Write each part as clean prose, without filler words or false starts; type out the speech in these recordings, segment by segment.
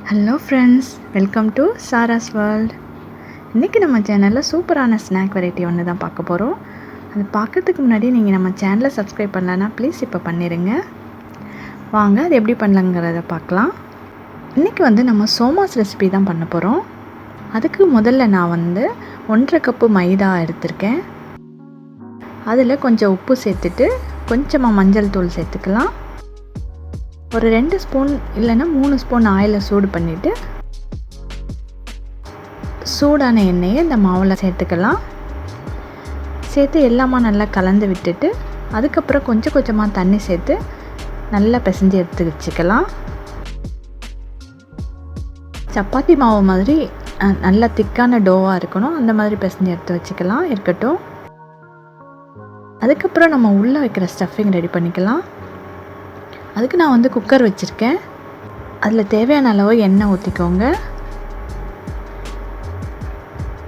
Hello friends, welcome to Sara's world. இன்றைக்கி நம்ம சேனலில் சூப்பரான ஸ்நாக் வெரைட்டி ஒன்று தான் பார்க்க போகிறோம். அது பார்க்கறதுக்கு முன்னாடி நீங்கள் நம்ம சேனலை சப்ஸ்கிரைப் பண்ணலன்னா ப்ளீஸ் இப்போ பண்ணிடுங்க. வாங்க அது எப்படி பண்ணலங்கிறத பார்க்கலாம். இன்றைக்கி நம்ம சோமாஸ் ரெசிபி தான் பண்ண போகிறோம். அதுக்கு முதல்ல நான் 1.5 கப்பு மைதா எடுத்திருக்கேன். அதில் கொஞ்சம் உப்பு சேர்த்துட்டு கொஞ்சமாக மஞ்சள் தூள் சேர்த்துக்கலாம். ஒரு 2 ஸ்பூன் இல்லைன்னா 3 ஸ்பூன் ஆயிலை சூடு பண்ணிவிட்டு சூடான எண்ணெயை இந்த மாவில் சேர்த்துக்கலாம். சேர்த்து எல்லாமே நல்லா கலந்து விட்டுட்டு அதுக்கப்புறம் கொஞ்சம் கொஞ்சமாக தண்ணி சேர்த்து நல்லா பிசைஞ்சு எடுத்து வச்சுக்கலாம். சப்பாத்தி மாவு மாதிரி நல்லா திக்கான டோவாக இருக்கணும், அந்த மாதிரி பிசைஞ்சு எடுத்து வச்சுக்கலாம். இருக்கட்டும். அதுக்கப்புறம் நம்ம உள்ளே வைக்கிற ஸ்டஃபிங் ரெடி பண்ணிக்கலாம். அதுக்கு நான் குக்கர் வச்சுருக்கேன். அதில் தேவையான அளவு எண்ணெய் ஊற்றிக்கோங்க.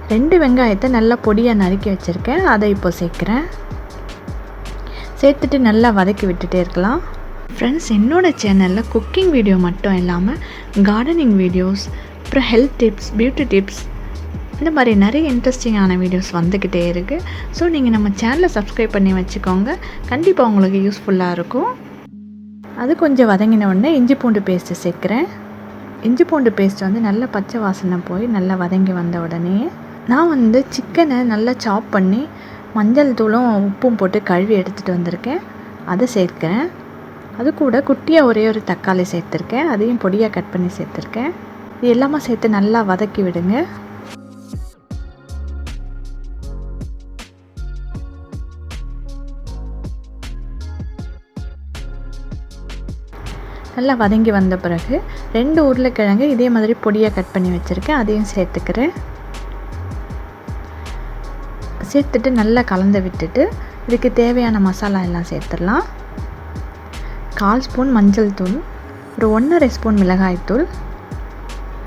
2 வெங்காயத்தை நல்லா பொடியாக நறுக்கி வச்சுருக்கேன், அதை இப்போ சேர்க்குறேன். சேர்த்துட்டு நல்லா வதக்கி விட்டுட்டே இருக்கலாம். ஃப்ரெண்ட்ஸ், என்னோடய சேனலில் குக்கிங் வீடியோ மட்டும் இல்லாமல் கார்டனிங் வீடியோஸ், அப்புறம் ஹெல்த் டிப்ஸ், பியூட்டி டிப்ஸ், இந்த மாதிரி நிறைய இன்ட்ரெஸ்டிங்கான வீடியோஸ் வந்துக்கிட்டே இருக்குது. ஸோ நீங்கள் நம்ம சேனலை சப்ஸ்கிரைப் பண்ணி வச்சுக்கோங்க, கண்டிப்பாக உங்களுக்கு யூஸ்ஃபுல்லாக இருக்கும். அது கொஞ்சம் வதங்கின உடனே இஞ்சி பூண்டு பேஸ்ட்டு சேர்க்குறேன். இஞ்சி பூண்டு பேஸ்ட் நல்ல பச்சை வாசனை போய் நல்லா வதங்கி வந்த உடனே நான் சிக்கனை நல்லா சாப் பண்ணி மஞ்சள் தூளும் உப்பும் போட்டு கழுவி எடுத்துகிட்டு வந்திருக்கேன், அதை சேர்க்குறேன். அது கூட குட்டியாக ஒரே ஒரு தக்காளி சேர்த்துருக்கேன், அதையும் பொடியாக கட் பண்ணி சேர்த்துருக்கேன். இது எல்லாமே சேர்த்து நல்லா வதக்கி விடுங்க. நல்லா வதங்கி வந்த பிறகு 2 உருளைக்கிழங்கு இதே மாதிரி பொடியாக கட் பண்ணி வச்சுருக்கேன், அதையும் சேர்த்துக்கிறேன். சேர்த்துட்டு நல்லா கலந்து விட்டுட்டு இதுக்கு தேவையான மசாலா எல்லாம் சேர்த்துடலாம். 1/4 ஸ்பூன் மஞ்சள் தூள், ஒரு 1.5 ஸ்பூன் மிளகாய்த்தூள்,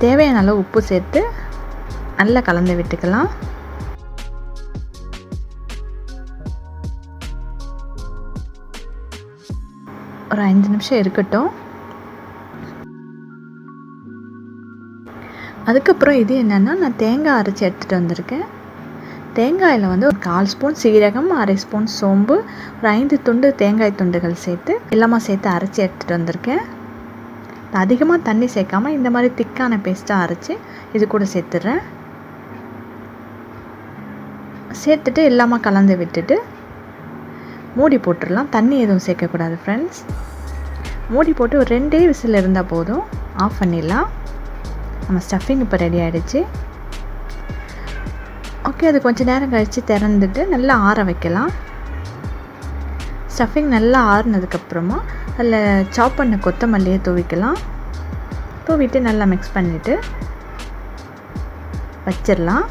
தேவையான அளவு உப்பு சேர்த்து நல்லா கலந்து விட்டுக்கலாம். ஒரு 5 நிமிஷம் இருக்கட்டும். அதுக்கப்புறம் இது என்னென்னா, நான் தேங்காய் அரைச்சி எடுத்துகிட்டு வந்திருக்கேன். தேங்காயில் ஒரு 1/4 ஸ்பூன் சீரகம், 1/2 ஸ்பூன் சோம்பு, ஒரு 5 துண்டு தேங்காய் துண்டுகள் சேர்த்து எல்லாமே சேர்த்து அரைச்சி எடுத்துகிட்டு வந்திருக்கேன். அதிகமாக தண்ணி சேர்க்காமல் இந்த மாதிரி திக்கான பேஸ்ட்டாக அரைச்சி இது கூட சேர்த்துட்றேன். சேர்த்துட்டு எல்லாமே கலந்து விட்டுட்டு மூடி போட்டுடலாம். தண்ணி எதுவும் சேர்க்கக்கூடாது ஃப்ரெண்ட்ஸ். மூடி போட்டு ஒரு 2 விசில் இருந்தால் போதும், ஆஃப் பண்ணிடலாம். நம்ம ஸ்டஃபிங் இப்போ ரெடி ஆகிடுச்சு. ஓகே, அது கொஞ்சம் நேரம் கழித்து திறந்துட்டு நல்லா ஆற வைக்கலாம். ஸ்டஃபிங் நல்லா ஆறுனதுக்கப்புறமா அதில் சாப் பண்ண கொத்தமல்லியை தூவிக்கலாம். தூவிட்டு நல்லா மிக்ஸ் பண்ணிவிட்டு வச்சிடலாம்.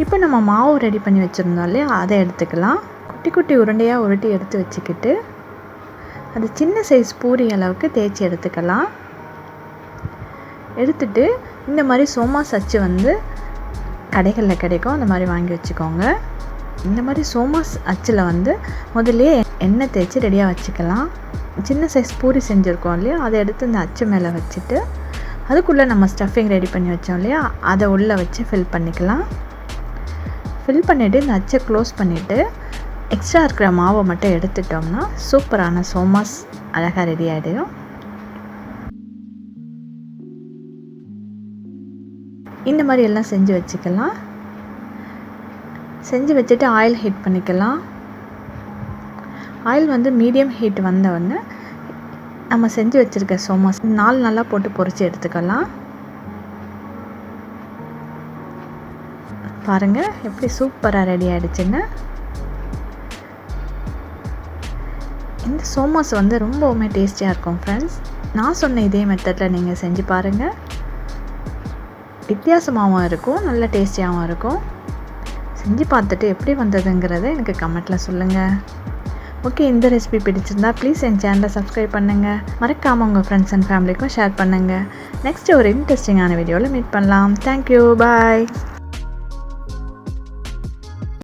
இப்போ நம்ம மாவு ரெடி பண்ணி வச்சுருந்தோம் இல்லையா, அதை எடுத்துக்கலாம். குட்டி குட்டி உருண்டையாக உருட்டி எடுத்து வச்சுக்கிட்டு அது சின்ன சைஸ் பூரி அளவுக்கு தேய்ச்சி எடுத்துக்கலாம். எடுத்துட்டு இந்த மாதிரி சோமாஸ் அச்சு கடைகளில் கிடைக்கும், அந்த மாதிரி வாங்கி வச்சுக்கோங்க. இந்த மாதிரி சோமாஸ் அச்சில் முதல்ல எண்ணெய் தேய்ச்சி ரெடியாக வச்சுக்கலாம். சின்ன சைஸ் பூரி செஞ்சுருக்கோம் இல்லையா, அதை எடுத்து இந்த அச்சு மேலே வச்சுட்டு அதுக்குள்ளே நம்ம ஸ்டஃபிங் ரெடி பண்ணி வச்சோம் இல்லையா, அதை உள்ளே வச்சு ஃபில் பண்ணிக்கலாம். ஃபில் பண்ணிவிட்டு இந்த அச்சை க்ளோஸ் பண்ணிவிட்டு எக்ஸ்ட்ரா இருக்கிற மாவை மட்டும் எடுத்துட்டோம்னா சூப்பரான சோமாஸ் அழகாக ரெடி ஆகிடும். இந்த மாதிரி எல்லாம் செஞ்சு வச்சுக்கலாம். செஞ்சு வச்சுட்டு ஆயில் ஹீட் பண்ணிக்கலாம். ஆயில் மீடியம் ஹீட் வந்தவுடனே நம்ம செஞ்சு வச்சுருக்க சோமாஸ் 4 நல்லா போட்டு பொரித்து எடுத்துக்கலாம். பாருங்கள் எப்படி சூப்பராக ரெடி ஆகிடுச்சுன்னு. இந்த சோமாஸ் ரொம்பவுமே டேஸ்டியாக இருக்கும் ஃப்ரெண்ட்ஸ். நான் சொன்ன இதே மெத்தடில் நீங்கள் செஞ்சு பாருங்கள். வித்தியாசமாகவும் இருக்கும், நல்ல டேஸ்டியாகவும் இருக்கும். செஞ்சு பார்த்துட்டு எப்படி வந்ததுங்கிறத எனக்கு கமெண்ட்டில் சொல்லுங்கள். ஓகே, இந்த ரெசிபி பிடிச்சிருந்தா ப்ளீஸ் என் சேனலை சப்ஸ்கிரைப் பண்ணுங்கள். மறக்காமல் உங்கள் ஃப்ரெண்ட்ஸ் அண்ட் ஃபேமிலிக்கும் ஷேர் பண்ணுங்கள். நெக்ஸ்ட்டு ஒரு இன்ட்ரெஸ்டிங்கான வீடியோவில் மீட் பண்ணலாம். தேங்க்யூ, பாய்.